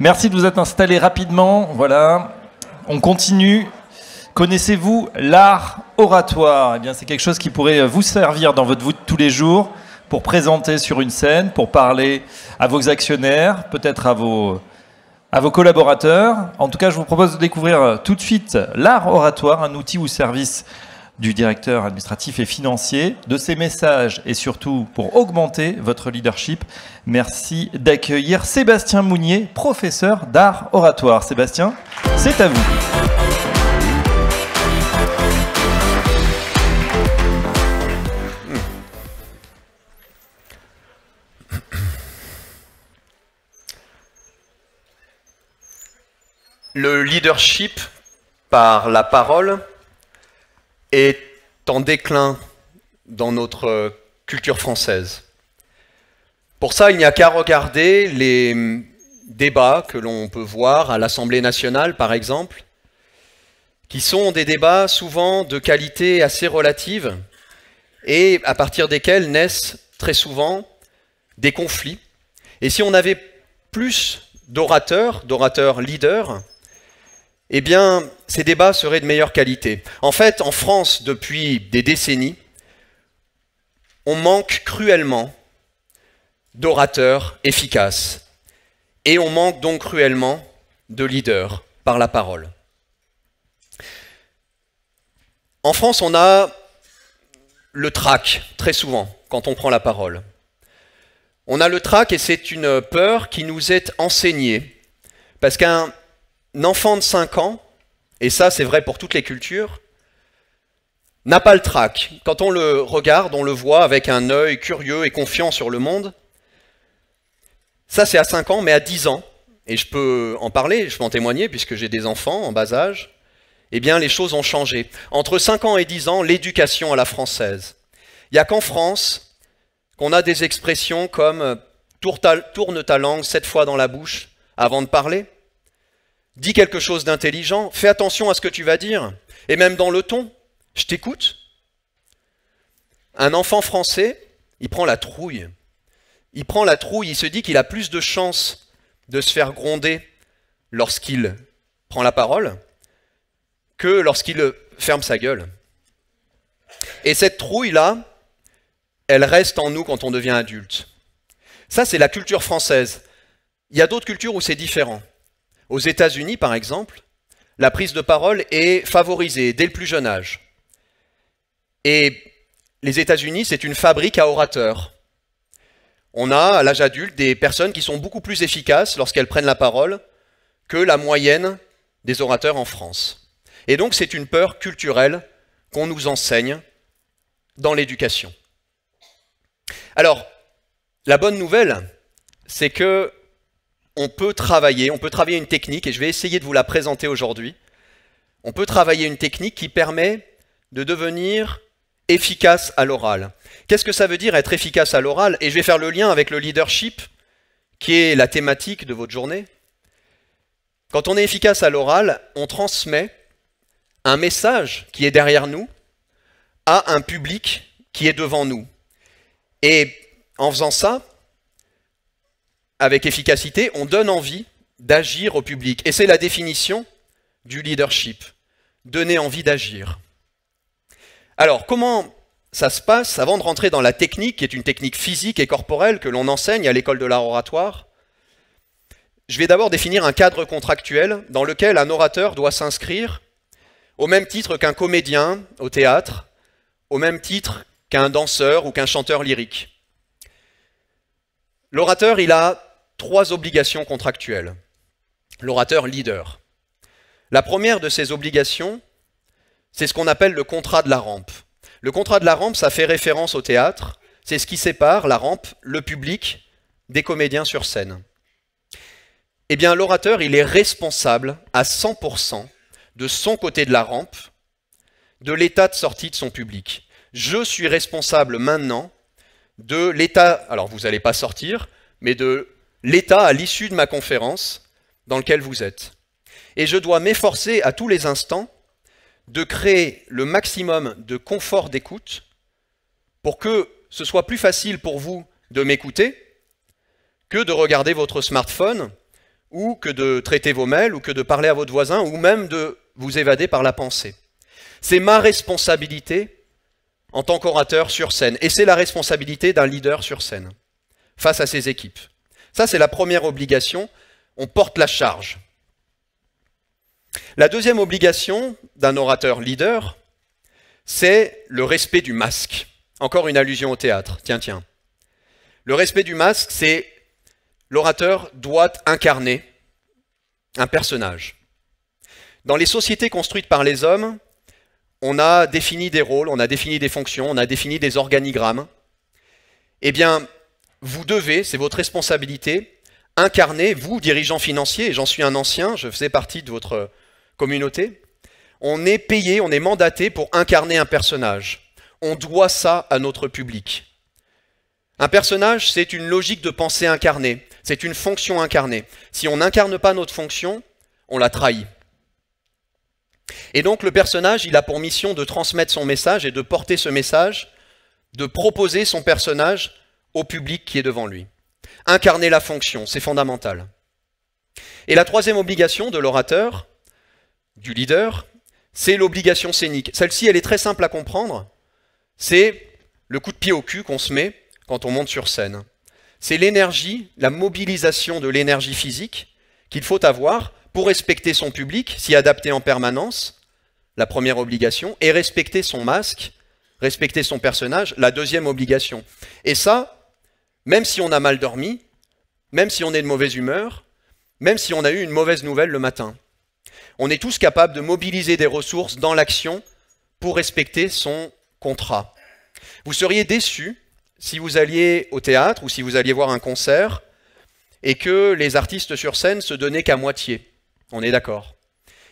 Merci de vous être installés rapidement. Voilà, on continue. Connaissez-vous l'art oratoire? Eh bien, c'est quelque chose qui pourrait vous servir dans votre vie de tous les jours pour présenter sur une scène, pour parler à vos actionnaires, peut-être à vos collaborateurs. En tout cas, je vous propose de découvrir tout de suite l'art oratoire, un outil ou service du directeur administratif et financier, de ses messages et surtout pour augmenter votre leadership. Merci d'accueillir Sébastien Mounier, professeur d'art oratoire. Sébastien, c'est à vous. Le leadership par la parole est en déclin dans notre culture française. Pour ça, il n'y a qu'à regarder les débats que l'on peut voir à l'Assemblée nationale, par exemple, qui sont des débats souvent de qualité assez relative et à partir desquels naissent très souvent des conflits. Et si on avait plus d'orateurs leaders, eh bien, ces débats seraient de meilleure qualité. En fait, en France, depuis des décennies, on manque cruellement d'orateurs efficaces. Et on manque donc cruellement de leaders par la parole. En France, on a le trac, très souvent, quand on prend la parole. On a le trac et c'est une peur qui nous est enseignée. Parce qu'un enfant de 5 ans, et ça c'est vrai pour toutes les cultures, n'a pas le trac. Quand on le regarde, on le voit avec un œil curieux et confiant sur le monde. Ça c'est à 5 ans, mais à 10 ans, et je peux en parler, je peux en témoigner puisque j'ai des enfants en bas âge, eh bien les choses ont changé. Entre 5 ans et 10 ans, l'éducation à la française. Il n'y a qu'en France qu'on a des expressions comme « tourne ta langue 7 fois dans la bouche avant de parler ». Dis quelque chose d'intelligent, fais attention à ce que tu vas dire, et même dans le ton, je t'écoute. Un enfant français, il prend la trouille. Il prend la trouille, il se dit qu'il a plus de chances de se faire gronder lorsqu'il prend la parole que lorsqu'il ferme sa gueule. Et cette trouille-là, elle reste en nous quand on devient adulte. Ça, c'est la culture française. Il y a d'autres cultures où c'est différent. Aux États-Unis, par exemple, la prise de parole est favorisée dès le plus jeune âge. Et les États-Unis, c'est une fabrique à orateurs. On a, à l'âge adulte, des personnes qui sont beaucoup plus efficaces lorsqu'elles prennent la parole que la moyenne des orateurs en France. Et donc, c'est une peur culturelle qu'on nous enseigne dans l'éducation. Alors, la bonne nouvelle, c'est que on peut travailler une technique, et je vais essayer de vous la présenter aujourd'hui. On peut travailler une technique qui permet de devenir efficace à l'oral. Qu'est-ce que ça veut dire être efficace à l'oral? Et je vais faire le lien avec le leadership, qui est la thématique de votre journée. Quand on est efficace à l'oral, on transmet un message qui est derrière nous à un public qui est devant nous. Et en faisant ça, avec efficacité, on donne envie d'agir au public. Et c'est la définition du leadership, donner envie d'agir. Alors, comment ça se passe avant de rentrer dans la technique, qui est une technique physique et corporelle que l'on enseigne à l'école de l'art oratoire? Je vais d'abord définir un cadre contractuel dans lequel un orateur doit s'inscrire au même titre qu'un comédien au théâtre, au même titre qu'un danseur ou qu'un chanteur lyrique. L'orateur, il a 3 obligations contractuelles. L'orateur leader. La première de ces obligations, c'est ce qu'on appelle le contrat de la rampe. Le contrat de la rampe, ça fait référence au théâtre. C'est ce qui sépare la rampe, le public, des comédiens sur scène. Eh bien, l'orateur, il est responsable à 100% de son côté de la rampe, de l'état de sortie de son public. Je suis responsable maintenant de l'état, alors vous n'allez pas sortir, mais de l'état à l'issue de ma conférence dans lequel vous êtes. Et je dois m'efforcer à tous les instants de créer le maximum de confort d'écoute pour que ce soit plus facile pour vous de m'écouter que de regarder votre smartphone ou que de traiter vos mails, ou que de parler à votre voisin, ou même de vous évader par la pensée. C'est ma responsabilité en tant qu'orateur sur scène, et c'est la responsabilité d'un leader sur scène, face à ses équipes. Ça, c'est la première obligation, on porte la charge. La deuxième obligation d'un orateur leader, c'est le respect du masque. Encore une allusion au théâtre, tiens. Le respect du masque, c'est l'orateur doit incarner un personnage. Dans les sociétés construites par les hommes, on a défini des rôles, on a défini des fonctions, on a défini des organigrammes. Eh bien, vous devez, c'est votre responsabilité, incarner, vous, dirigeant financier, et j'en suis un ancien, je faisais partie de votre communauté, on est payé, on est mandaté pour incarner un personnage. On doit ça à notre public. Un personnage, c'est une logique de pensée incarnée, c'est une fonction incarnée. Si on n'incarne pas notre fonction, on la trahit. Et donc le personnage, il a pour mission de transmettre son message et de porter ce message, de proposer son personnage au public qui est devant lui. Incarner la fonction, c'est fondamental. Et la troisième obligation de l'orateur, du leader, c'est l'obligation scénique. Celle-ci, elle est très simple à comprendre. C'est le coup de pied au cul qu'on se met quand on monte sur scène. C'est l'énergie, la mobilisation de l'énergie physique qu'il faut avoir pour respecter son public, s'y adapter en permanence, la première obligation, et respecter son masque, respecter son personnage, la deuxième obligation. Et ça, même si on a mal dormi, même si on est de mauvaise humeur, même si on a eu une mauvaise nouvelle le matin. On est tous capables de mobiliser des ressources dans l'action pour respecter son contrat. Vous seriez déçus si vous alliez au théâtre ou si vous alliez voir un concert et que les artistes sur scène se donnaient qu'à moitié. On est d'accord?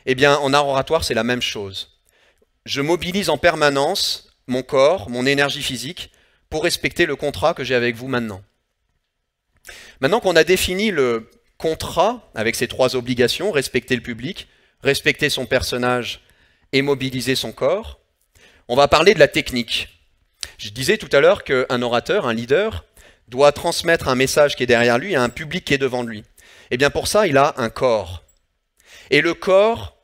Eh bien, en art oratoire, c'est la même chose. Je mobilise en permanence mon corps, mon énergie physique, pour respecter le contrat que j'ai avec vous maintenant. Maintenant qu'on a défini le contrat avec ces trois obligations, respecter le public, respecter son personnage et mobiliser son corps, on va parler de la technique. Je disais tout à l'heure qu'un orateur, un leader, doit transmettre un message qui est derrière lui à un public qui est devant lui. Et bien pour ça, il a un corps. Et le corps,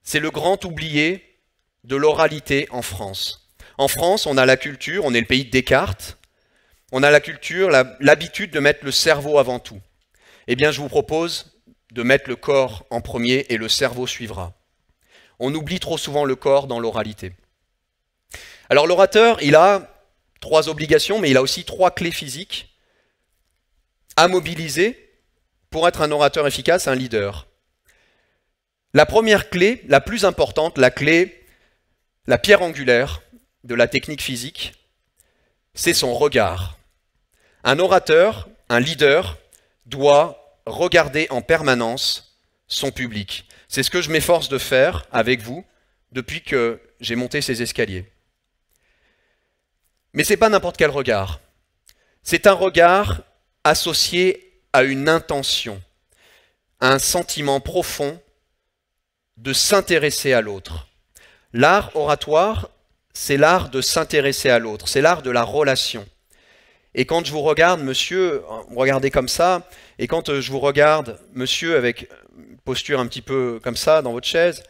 c'est le grand oublié de l'oralité en France. En France, on a la culture, on est le pays de Descartes, on a la culture, l'habitude de mettre le cerveau avant tout. Eh bien, je vous propose de mettre le corps en premier et le cerveau suivra. On oublie trop souvent le corps dans l'oralité. Alors l'orateur, il a trois obligations, mais il a aussi trois clés physiques à mobiliser pour être un orateur efficace, un leader. La première clé, la plus importante, la pierre angulaire de la technique physique, c'est son regard. Un orateur, un leader, doit regarder en permanence son public. C'est ce que je m'efforce de faire avec vous depuis que j'ai monté ces escaliers. Mais ce n'est pas n'importe quel regard. C'est un regard associé à une intention, à un sentiment profond de s'intéresser à l'autre. L'art oratoire, c'est l'art de s'intéresser à l'autre, c'est l'art de la relation. Et quand je vous regarde, monsieur, vous regardez comme ça, et quand je vous regarde, monsieur, avec une posture un petit peu comme ça dans votre chaise,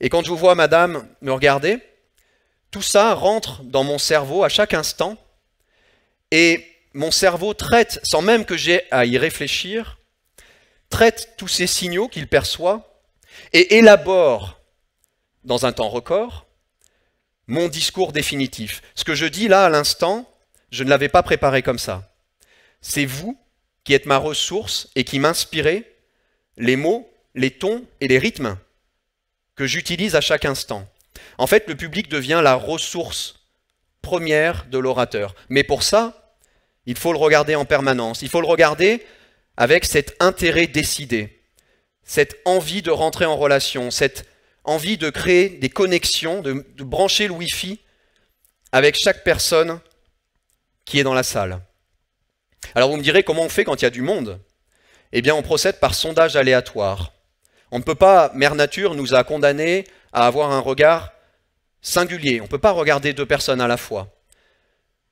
et quand je vous vois, madame, me regarder, tout ça rentre dans mon cerveau à chaque instant, et mon cerveau traite, sans même que j'aie à y réfléchir, traite tous ces signaux qu'il perçoit, et élabore, dans un temps record, mon discours définitif. Ce que je dis là, à l'instant, je ne l'avais pas préparé comme ça. C'est vous qui êtes ma ressource et qui m'inspirez les mots, les tons et les rythmes que j'utilise à chaque instant. En fait, le public devient la ressource première de l'orateur. Mais pour ça, il faut le regarder en permanence. Il faut le regarder avec cet intérêt décidé, cette envie de rentrer en relation, cette envie de créer des connexions, de brancher le Wi-Fi avec chaque personne qui est dans la salle. Alors vous me direz comment on fait quand il y a du monde? Eh bien on procède par sondage aléatoire. On ne peut pas, Mère Nature nous a condamnés à avoir un regard singulier. On ne peut pas regarder deux personnes à la fois.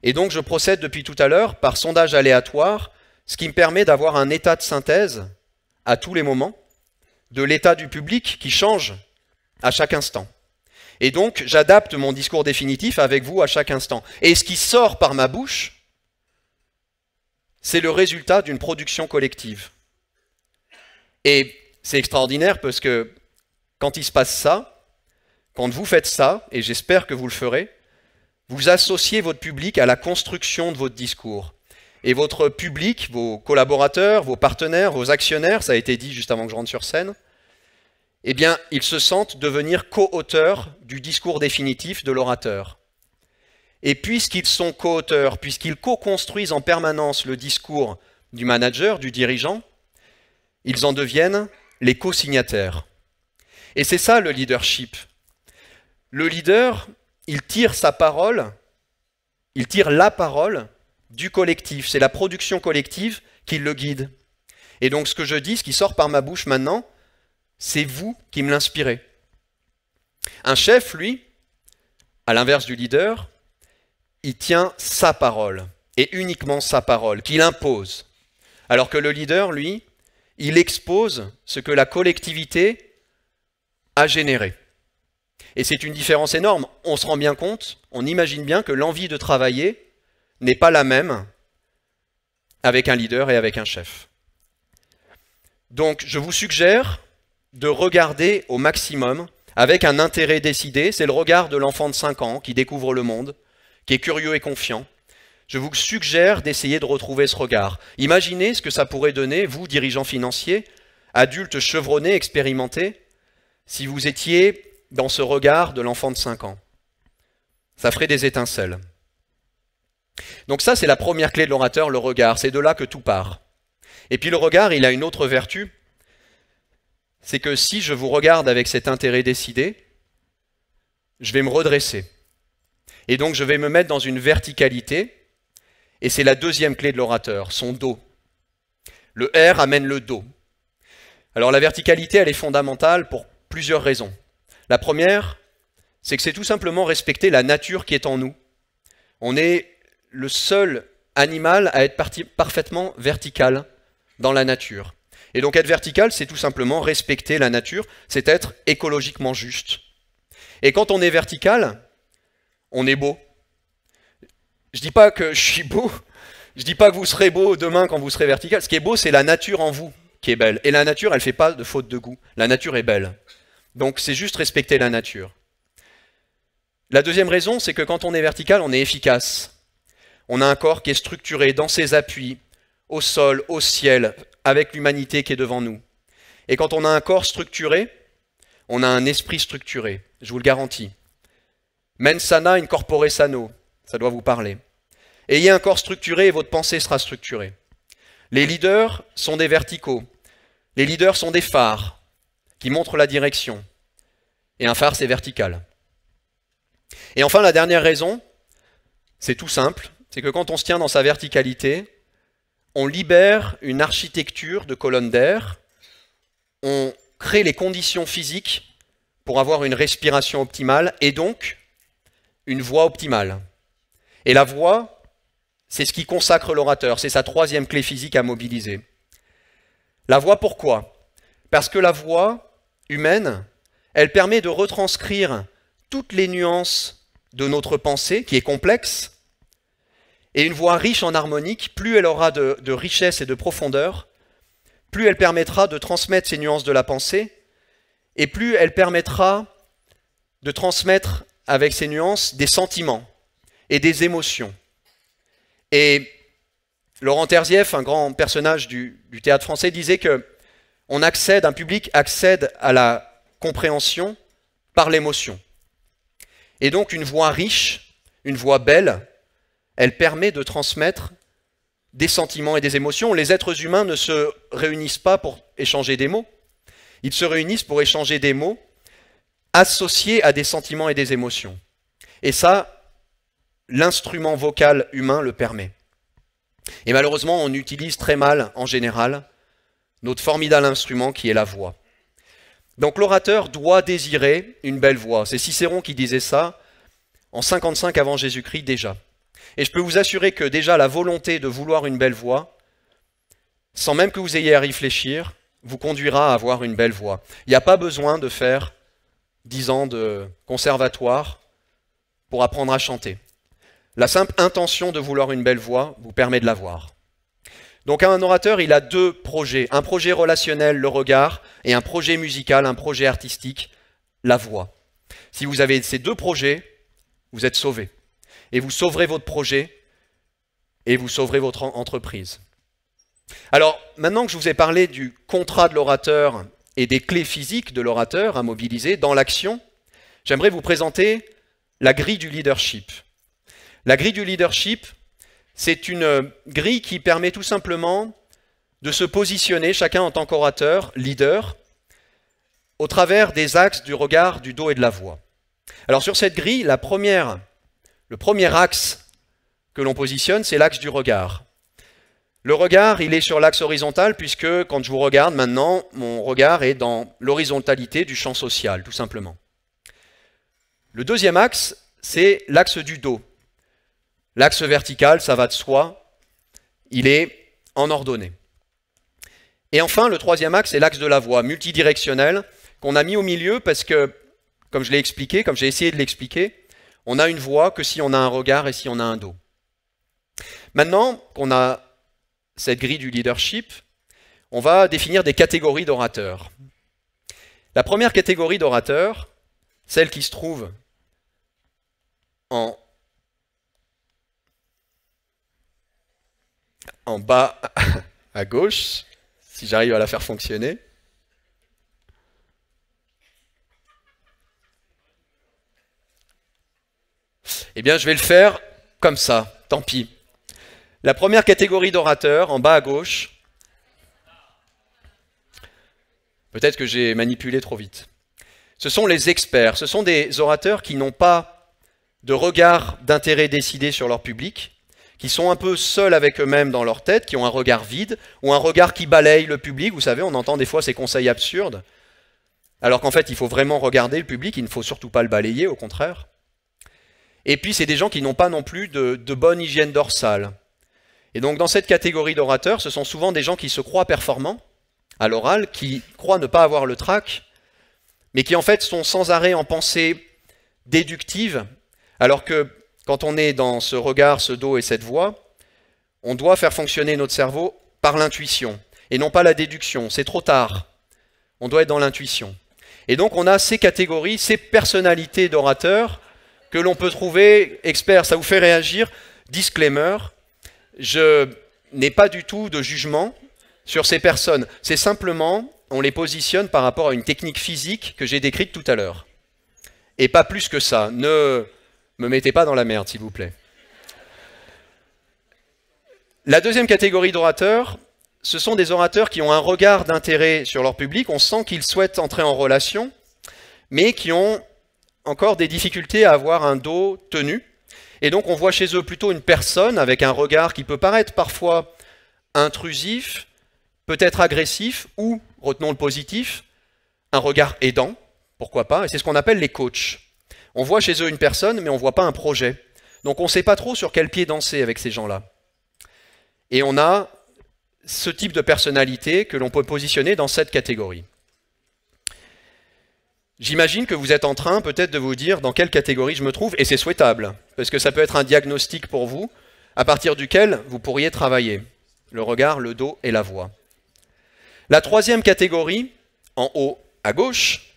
Et donc je procède depuis tout à l'heure par sondage aléatoire, ce qui me permet d'avoir un état de synthèse à tous les moments de l'état du public qui change à chaque instant. Et donc, j'adapte mon discours définitif avec vous à chaque instant. Et ce qui sort par ma bouche, c'est le résultat d'une production collective. Et c'est extraordinaire parce que quand il se passe ça, quand vous faites ça, et j'espère que vous le ferez, vous associez votre public à la construction de votre discours. Et votre public, vos collaborateurs, vos partenaires, vos actionnaires, ça a été dit juste avant que je rentre sur scène, eh bien, ils se sentent devenir co-auteurs du discours définitif de l'orateur. Et puisqu'ils sont co-auteurs, puisqu'ils co-construisent en permanence le discours du manager, du dirigeant, ils en deviennent les co-signataires. Et c'est ça le leadership. Le leader, il tire sa parole, il tire la parole du collectif. C'est la production collective qui le guide. Et donc ce que je dis, ce qui sort par ma bouche maintenant, c'est vous qui me l'inspirez. Un chef, lui, à l'inverse du leader, il tient sa parole, et uniquement sa parole, qu'il impose. Alors que le leader, lui, il expose ce que la collectivité a généré. Et c'est une différence énorme. On se rend bien compte, on imagine bien que l'envie de travailler n'est pas la même avec un leader et avec un chef. Donc, je vous suggère de regarder au maximum, avec un intérêt décidé, c'est le regard de l'enfant de 5 ans qui découvre le monde, qui est curieux et confiant. Je vous suggère d'essayer de retrouver ce regard. Imaginez ce que ça pourrait donner, vous, dirigeants financiers, adultes chevronnés, expérimentés, si vous étiez dans ce regard de l'enfant de 5 ans. Ça ferait des étincelles. Donc ça, c'est la première clé de l'orateur, le regard. C'est de là que tout part. Et puis le regard, il a une autre vertu, c'est que si je vous regarde avec cet intérêt décidé, je vais me redresser. Et donc je vais me mettre dans une verticalité, et c'est la deuxième clé de l'orateur, son dos. Le R amène le dos. Alors la verticalité, elle est fondamentale pour plusieurs raisons. La première, c'est que c'est tout simplement respecter la nature qui est en nous. On est le seul animal à être parfaitement vertical dans la nature. Et donc être vertical, c'est tout simplement respecter la nature, c'est être écologiquement juste. Et quand on est vertical, on est beau. Je ne dis pas que je suis beau, je ne dis pas que vous serez beau demain quand vous serez vertical. Ce qui est beau, c'est la nature en vous qui est belle. Et la nature, elle ne fait pas de faute de goût. La nature est belle. Donc c'est juste respecter la nature. La deuxième raison, c'est que quand on est vertical, on est efficace. On a un corps qui est structuré dans ses appuis, au sol, au ciel, avec l'humanité qui est devant nous. Et quand on a un corps structuré, on a un esprit structuré, je vous le garantis. Mens sana in corpore sano, ça doit vous parler. Ayez un corps structuré et votre pensée sera structurée. Les leaders sont des verticaux. Les leaders sont des phares qui montrent la direction. Et un phare, c'est vertical. Et enfin, la dernière raison, c'est tout simple, c'est que quand on se tient dans sa verticalité, on libère une architecture de colonnes d'air, on crée les conditions physiques pour avoir une respiration optimale et donc une voix optimale. Et la voix, c'est ce qui consacre l'orateur, c'est sa troisième clé physique à mobiliser. La voix, pourquoi? Parce que la voix humaine, elle permet de retranscrire toutes les nuances de notre pensée, qui est complexe. Et une voix riche en harmonique, plus elle aura de richesse et de profondeur, plus elle permettra de transmettre ces nuances de la pensée, et plus elle permettra de transmettre avec ces nuances des sentiments et des émotions. Et Laurent Terzieff, un grand personnage du théâtre français, disait que un public accède à la compréhension par l'émotion. Et donc une voix riche, une voix belle, elle permet de transmettre des sentiments et des émotions. Les êtres humains ne se réunissent pas pour échanger des mots. Ils se réunissent pour échanger des mots associés à des sentiments et des émotions. Et ça, l'instrument vocal humain le permet. Et malheureusement, on utilise très mal, en général, notre formidable instrument qui est la voix. Donc l'orateur doit désirer une belle voix. C'est Cicéron qui disait ça en 55 avant Jésus-Christ déjà. Et je peux vous assurer que déjà la volonté de vouloir une belle voix, sans même que vous ayez à réfléchir, vous conduira à avoir une belle voix. Il n'y a pas besoin de faire 10 ans de conservatoire pour apprendre à chanter. La simple intention de vouloir une belle voix vous permet de l'avoir. Donc un orateur, il a deux projets. Un projet relationnel, le regard, et un projet musical, un projet artistique, la voix. Si vous avez ces deux projets, vous êtes sauvé. Et vous sauverez votre projet et vous sauverez votre entreprise. Alors, maintenant que je vous ai parlé du contrat de l'orateur et des clés physiques de l'orateur à mobiliser dans l'action, j'aimerais vous présenter la grille du leadership. La grille du leadership, c'est une grille qui permet tout simplement de se positionner, chacun en tant qu'orateur, leader, au travers des axes du regard, du dos et de la voix. Alors sur cette grille, le premier axe que l'on positionne, c'est l'axe du regard. Le regard, il est sur l'axe horizontal, puisque quand je vous regarde maintenant, mon regard est dans l'horizontalité du champ social, tout simplement. Le deuxième axe, c'est l'axe du dos. L'axe vertical, ça va de soi, il est en ordonnée. Et enfin, le troisième axe, c'est l'axe de la voix, multidirectionnel, qu'on a mis au milieu parce que, comme je l'ai expliqué, comme j'ai essayé de l'expliquer, on a une voix que si on a un regard et si on a un dos. Maintenant qu'on a cette grille du leadership, on va définir des catégories d'orateurs. La première catégorie d'orateurs, celle qui se trouve en bas à gauche, si j'arrive à la faire fonctionner. Eh bien, je vais le faire comme ça, tant pis. La première catégorie d'orateurs, en bas à gauche, peut-être que j'ai manipulé trop vite. Ce sont les experts, ce sont des orateurs qui n'ont pas de regard d'intérêt décidé sur leur public, qui sont un peu seuls avec eux-mêmes dans leur tête, qui ont un regard vide, ou un regard qui balaye le public. Vous savez, on entend des fois ces conseils absurdes, alors qu'en fait, il faut vraiment regarder le public, il ne faut surtout pas le balayer, au contraire. Et puis, c'est des gens qui n'ont pas non plus de bonne hygiène dorsale. Et donc, dans cette catégorie d'orateurs, ce sont souvent des gens qui se croient performants à l'oral, qui croient ne pas avoir le trac, mais qui en fait sont sans arrêt en pensée déductive, alors que quand on est dans ce regard, ce dos et cette voix, on doit faire fonctionner notre cerveau par l'intuition, et non pas la déduction. C'est trop tard. On doit être dans l'intuition. Et donc on a ces catégories, ces personnalités d'orateurs que l'on peut trouver experts. Ça vous fait réagir? Disclaimer, je n'ai pas du tout de jugement sur ces personnes. C'est simplement, on les positionne par rapport à une technique physique que j'ai décrite tout à l'heure. Et pas plus que ça. Ne me mettez pas dans la merde, s'il vous plaît. La deuxième catégorie d'orateurs, ce sont des orateurs qui ont un regard d'intérêt sur leur public. On sent qu'ils souhaitent entrer en relation, mais qui ont encore des difficultés à avoir un dos tenu. Et donc on voit chez eux plutôt une personne avec un regard qui peut paraître parfois intrusif, peut-être agressif, ou, retenons le positif, un regard aidant, pourquoi pas, et c'est ce qu'on appelle les coachs. On voit chez eux une personne, mais on ne voit pas un projet. Donc on ne sait pas trop sur quel pied danser avec ces gens-là. Et on a ce type de personnalité que l'on peut positionner dans cette catégorie. J'imagine que vous êtes en train peut-être de vous dire dans quelle catégorie je me trouve, et c'est souhaitable, parce que ça peut être un diagnostic pour vous, à partir duquel vous pourriez travailler. Le regard, le dos et la voix. La troisième catégorie, en haut à gauche,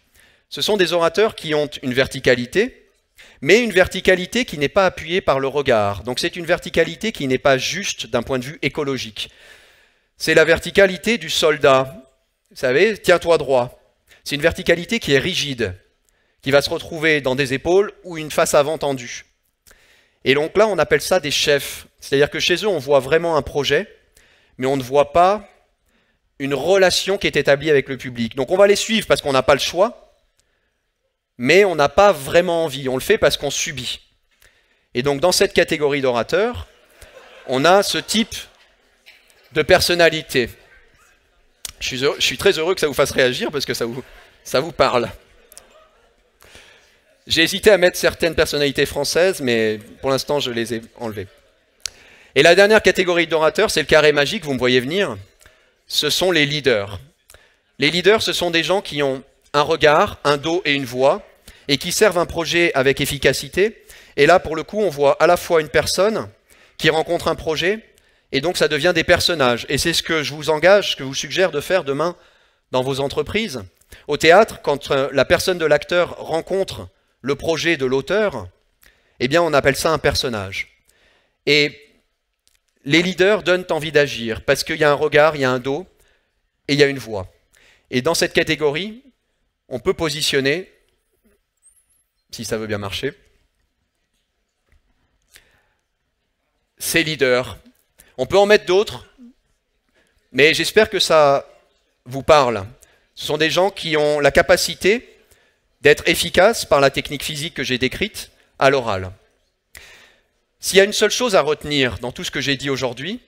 ce sont des orateurs qui ont une verticalité, mais une verticalité qui n'est pas appuyée par le regard. Donc c'est une verticalité qui n'est pas juste d'un point de vue écologique. C'est la verticalité du soldat. Vous savez, tiens-toi droit. C'est une verticalité qui est rigide, qui va se retrouver dans des épaules ou une face avant tendue. Et donc là, on appelle ça des chefs. C'est-à-dire que chez eux, on voit vraiment un projet, mais on ne voit pas une relation qui est établie avec le public. Donc on va les suivre parce qu'on n'a pas le choix, mais on n'a pas vraiment envie. On le fait parce qu'on subit. Et donc dans cette catégorie d'orateurs, on a ce type de personnalité. Je suis très heureux que ça vous fasse réagir parce que ça vous parle. J'ai hésité à mettre certaines personnalités françaises, mais pour l'instant, je les ai enlevées. Et la dernière catégorie d'orateurs, c'est le carré magique, vous me voyez venir. Ce sont les leaders. Les leaders, ce sont des gens qui ont un regard, un dos et une voix, et qui servent un projet avec efficacité. Et là, pour le coup, on voit à la fois une personne qui rencontre un projet, et donc ça devient des personnages. Et c'est ce que je vous engage, ce que je vous suggère de faire demain dans vos entreprises. Au théâtre, quand la personne de l'acteur rencontre le projet de l'auteur, eh bien on appelle ça un personnage. Et les leaders donnent envie d'agir, parce qu'il y a un regard, il y a un dos, et il y a une voix. Et dans cette catégorie, on peut positionner, si ça veut bien marcher, ces leaders. On peut en mettre d'autres, mais j'espère que ça vous parle. Ce sont des gens qui ont la capacité d'être efficaces par la technique physique que j'ai décrite à l'oral. S'il y a une seule chose à retenir dans tout ce que j'ai dit aujourd'hui,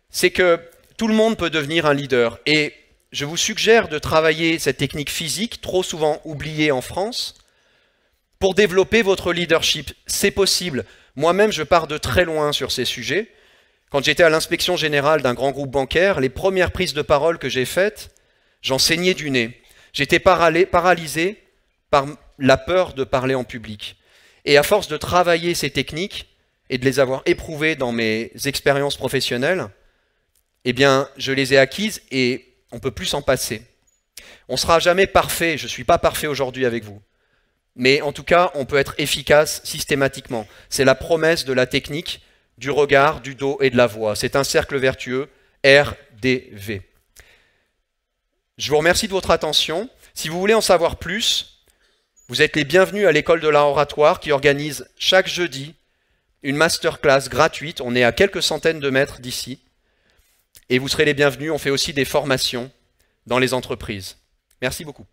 c'est que tout le monde peut devenir un leader. Et je vous suggère de travailler cette technique physique, trop souvent oubliée en France, pour développer votre leadership. C'est possible. Moi-même, je pars de très loin sur ces sujets. Quand j'étais à l'inspection générale d'un grand groupe bancaire, les premières prises de parole que j'ai faites, j'en saignais du nez. J'étais paralysé par la peur de parler en public. Et à force de travailler ces techniques et de les avoir éprouvées dans mes expériences professionnelles, eh bien, je les ai acquises et on ne peut plus s'en passer. On ne sera jamais parfait, je ne suis pas parfait aujourd'hui avec vous. Mais en tout cas, on peut être efficace systématiquement. C'est la promesse de la technique, du regard, du dos et de la voix. C'est un cercle vertueux, RDV. Je vous remercie de votre attention. Si vous voulez en savoir plus, vous êtes les bienvenus à l'école de l'art oratoire qui organise chaque jeudi une masterclass gratuite. On est à quelques centaines de mètres d'ici. Et vous serez les bienvenus. On fait aussi des formations dans les entreprises. Merci beaucoup.